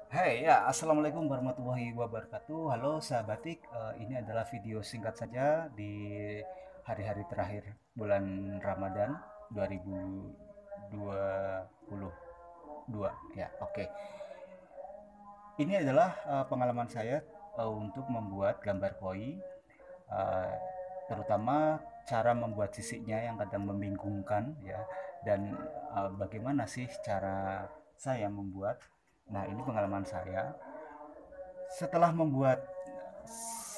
Hai ya, Assalamualaikum warahmatullahi wabarakatuh. Halo sahabatik, ini adalah video singkat saja di hari-hari terakhir bulan Ramadan 2022 ya. Oke. Ini adalah pengalaman saya untuk membuat gambar koi, eh, terutama cara membuat sisiknya yang kadang membingungkan ya, dan bagaimana sih cara saya membuat. Nah, ini pengalaman saya setelah membuat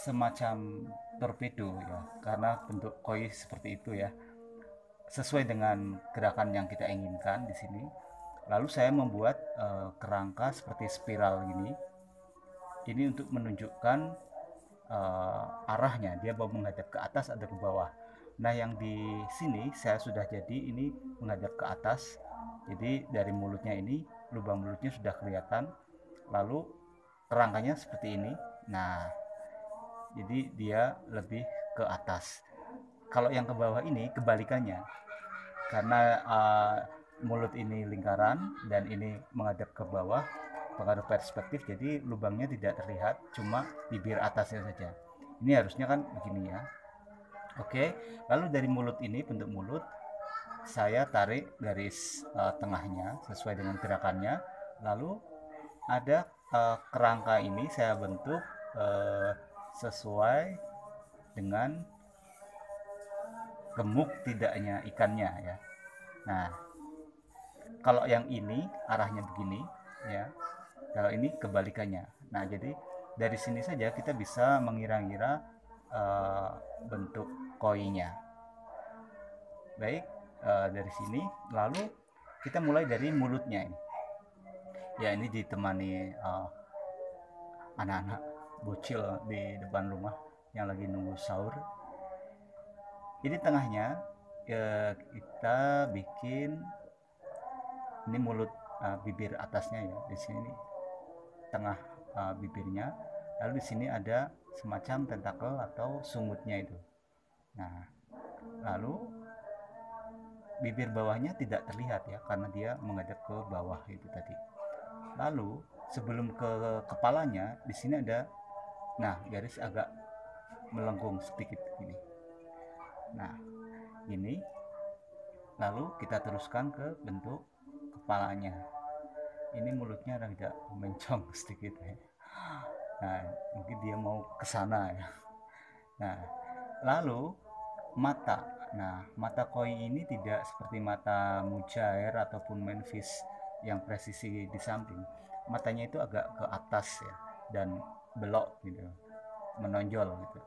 semacam torpedo ya, karena bentuk koi seperti itu ya, sesuai dengan gerakan yang kita inginkan di sini. Lalu saya membuat kerangka seperti spiral ini untuk menunjukkan arahnya, dia mau menghadap ke atas atau ke bawah. Nah, yang di sini saya sudah jadi ini menghadap ke atas. Jadi dari mulutnya ini, lubang mulutnya sudah kelihatan. Lalu kerangkanya seperti ini. Nah, jadi dia lebih ke atas. Kalau yang ke bawah ini kebalikannya, karena mulut ini lingkaran dan ini menghadap ke bawah, pengaruh perspektif, jadi lubangnya tidak terlihat, cuma bibir atasnya saja. Ini harusnya kan begini ya. Oke, lalu dari mulut ini, bentuk mulut, saya tarik garis tengahnya sesuai dengan gerakannya. Lalu ada kerangka ini saya bentuk uh, sesuai dengan gemuk tidaknya ikannya ya. Nah, kalau yang ini arahnya begini ya. Kalau ini kebalikannya. Nah, jadi dari sini saja kita bisa mengira-ngira bentuk koinya. Baik, dari sini lalu kita mulai dari mulutnya ini. Ya, ini ditemani anak-anak bocil di depan rumah yang lagi nunggu sahur. Ini tengahnya kita bikin ini mulut, bibir atasnya ya di sini, tengah bibirnya. Lalu di sini ada semacam tentakel atau sungutnya itu. Nah, lalu bibir bawahnya tidak terlihat ya karena dia menghadap ke bawah itu tadi. Lalu sebelum ke kepalanya di sini ada, nah, garis agak melengkung sedikit ini. Nah, ini lalu kita teruskan ke bentuk kepalanya. Ini mulutnya agak mencong sedikit ya. Nah, mungkin dia mau ke sana ya. Nah, lalu mata. Nah, mata koi ini tidak seperti mata mujair ataupun manfish yang presisi di samping. Matanya itu agak ke atas ya, dan belok gitu, menonjol gitu.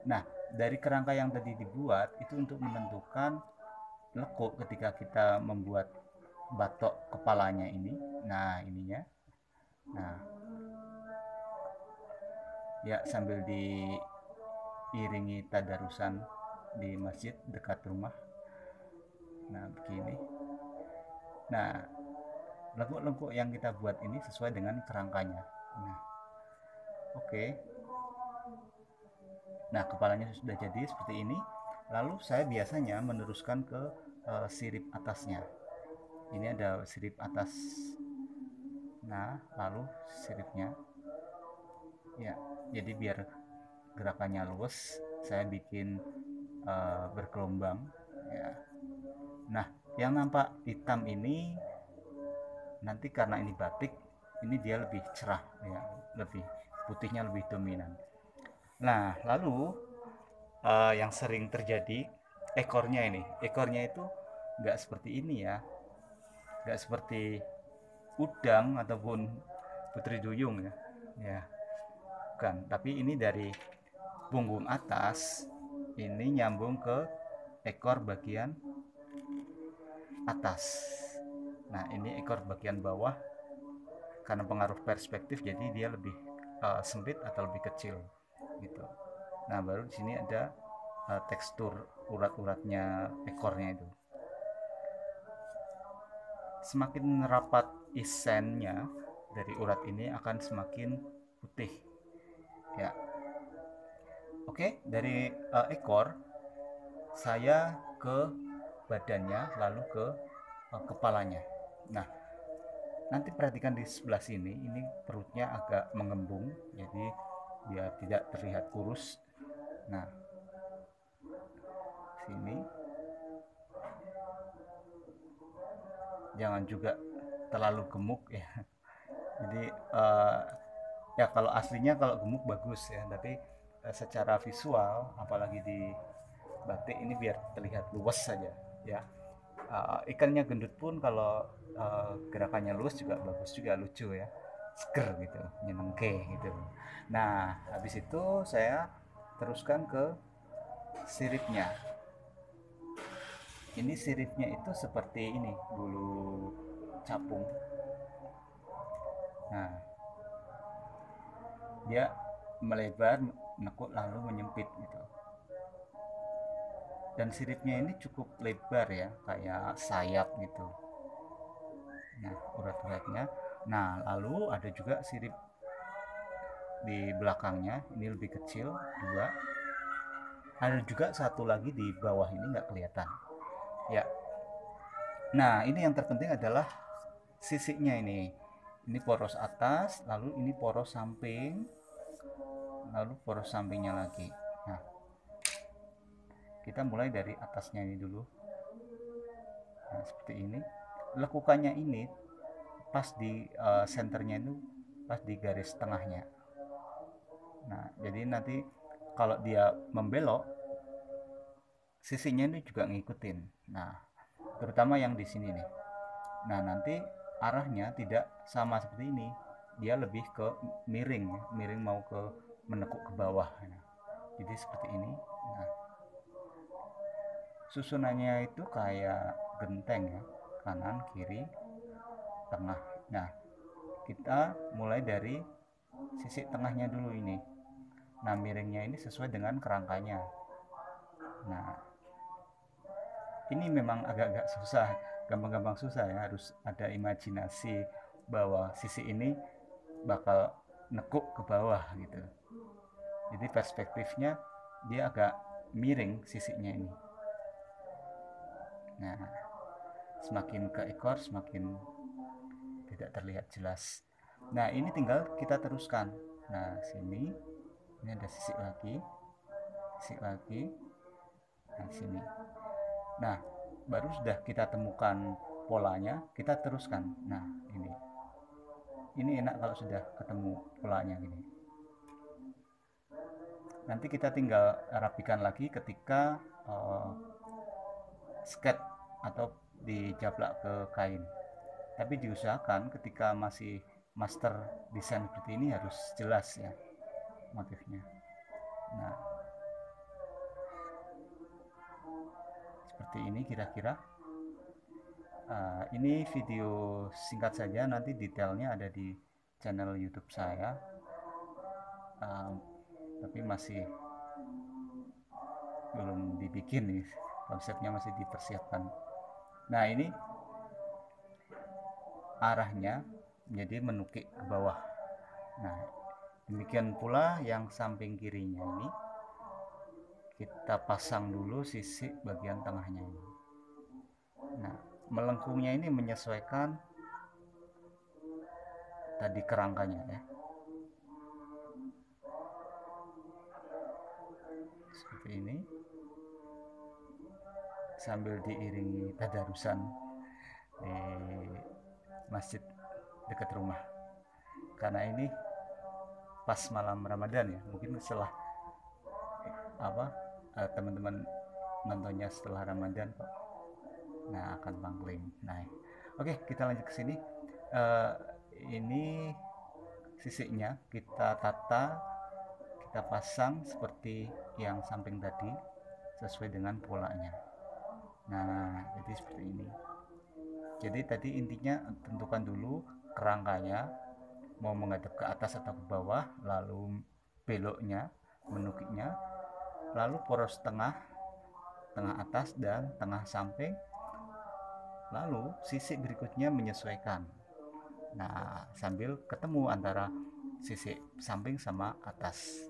Nah, dari kerangka yang tadi dibuat itu untuk menentukan lekuk ketika kita membuat batok kepalanya ini. Nah, ininya. Nah, ya, sambil diiringi tadarusan di masjid dekat rumah. Nah, begini. Nah, lekuk-lekuk yang kita buat ini sesuai dengan kerangkanya. Nah, oke. Okay. Nah, kepalanya sudah jadi seperti ini. Lalu saya biasanya meneruskan ke sirip atasnya. Ini ada sirip atas. Nah, lalu siripnya. Ya, jadi biar gerakannya luwes, saya bikin bergelombang. Ya. Nah, yang nampak hitam ini nanti karena ini batik, ini dia lebih cerah ya, lebih putihnya lebih dominan. Nah, lalu yang sering terjadi ekornya itu nggak seperti ini ya, nggak seperti udang ataupun putri duyung ya, ya bukan, tapi ini dari punggung atas ini nyambung ke ekor bagian atas. Nah, ini ekor bagian bawah karena pengaruh perspektif jadi dia lebih sempit atau lebih kecil gitu. Nah, baru di sini ada tekstur urat-uratnya ekornya itu. Semakin rapat isennya dari urat ini akan semakin putih. Ya. Oke, dari ekor saya ke badannya lalu ke kepalanya. Nah, nanti perhatikan di sebelah sini, ini perutnya agak mengembung, jadi biar tidak terlihat kurus. Nah, sini jangan juga terlalu gemuk ya. Jadi ya kalau aslinya kalau gemuk bagus ya, tapi secara visual apalagi di batik ini biar terlihat luas saja ya. Ikannya gendut pun kalau gerakannya luas juga bagus juga, lucu ya, seger gitu, nyenengke gitu. Nah habis itu saya teruskan ke siripnya. Ini siripnya itu seperti ini, bulu capung. Nah dia melebar, menekuk lalu menyempit gitu. Dan siripnya ini cukup lebar ya, kayak sayap gitu. Nah urat-uratnya. Nah lalu ada juga sirip di belakangnya, ini lebih kecil, dua. Ada juga satu lagi di bawah ini nggak kelihatan ya. Nah ini yang terpenting adalah sisinya ini poros atas, lalu ini poros samping, lalu poros sampingnya lagi. Nah kita mulai dari atasnya ini dulu. Nah seperti ini, lekukannya ini pas di senternya itu, pas di garis tengahnya. Nah jadi nanti kalau dia membelok, sisinya ini juga ngikutin. Nah terutama yang di sini nih. Nah nanti arahnya tidak sama seperti ini, dia lebih ke miring ya, miring mau ke menekuk ke bawah. Nah, jadi seperti ini. Nah susunannya itu kayak genteng ya, kanan kiri tengah. Nah kita mulai dari sisi tengahnya dulu ini. Nah miringnya ini sesuai dengan kerangkanya. Nah ini memang agak-agak susah, gampang-gampang susah ya, harus ada imajinasi bahwa sisi ini bakal nekuk ke bawah gitu. Jadi perspektifnya dia agak miring sisinya ini. Nah semakin ke ekor semakin tidak terlihat jelas. Nah ini tinggal kita teruskan. Nah sini ini ada sisi lagi, nah sini. Nah baru sudah kita temukan polanya, kita teruskan. Nah ini enak kalau sudah ketemu polanya gini. Nanti kita tinggal rapikan lagi ketika sket atau dijablak ke kain. Tapi diusahakan ketika masih master desain seperti ini harus jelas ya motifnya. Nah seperti ini kira-kira. Ini video singkat saja, nanti detailnya ada di channel YouTube saya. Tapi masih belum dibikin nih, konsepnya masih dipersiapkan. Nah ini arahnya jadi menukik ke bawah. Nah demikian pula yang samping kirinya ini kita pasang dulu sisi bagian tengahnya ini. Nah melengkungnya ini menyesuaikan tadi kerangkanya ya, seperti ini, sambil diiringi tadarusan di masjid dekat rumah. Karena ini pas malam Ramadan ya, mungkin setelah teman-teman nontonnya setelah Ramadan kok. Nah akan pangling. Nah oke, kita lanjut ke sini. Ini sisinya kita tata, kita pasang seperti yang samping tadi sesuai dengan polanya. Nah jadi seperti ini. Jadi tadi intinya tentukan dulu kerangkanya mau menghadap ke atas atau ke bawah, lalu beloknya, menukiknya, lalu poros tengah, tengah atas dan tengah samping, lalu sisi berikutnya menyesuaikan. Nah sambil ketemu antara sisi samping sama atas.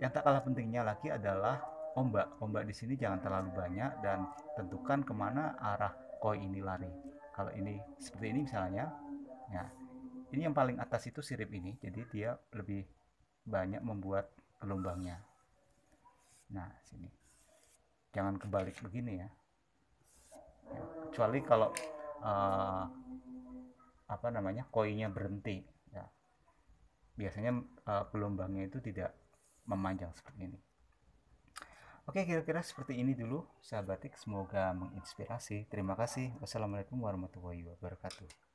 Yang tak kalah pentingnya lagi adalah ombak di sini jangan terlalu banyak, dan tentukan kemana arah koi ini lari. Kalau ini seperti ini misalnya, Nah, ini yang paling atas itu sirip ini, jadi dia lebih banyak membuat gelombangnya. Nah, sini jangan kebalik begini ya, kecuali kalau uh, apa namanya, koinnya berhenti ya, biasanya gelombangnya itu tidak memanjang seperti ini. Oke, kira-kira seperti ini dulu sahabatik, semoga menginspirasi. Terima kasih. Wassalamualaikum warahmatullahi wabarakatuh.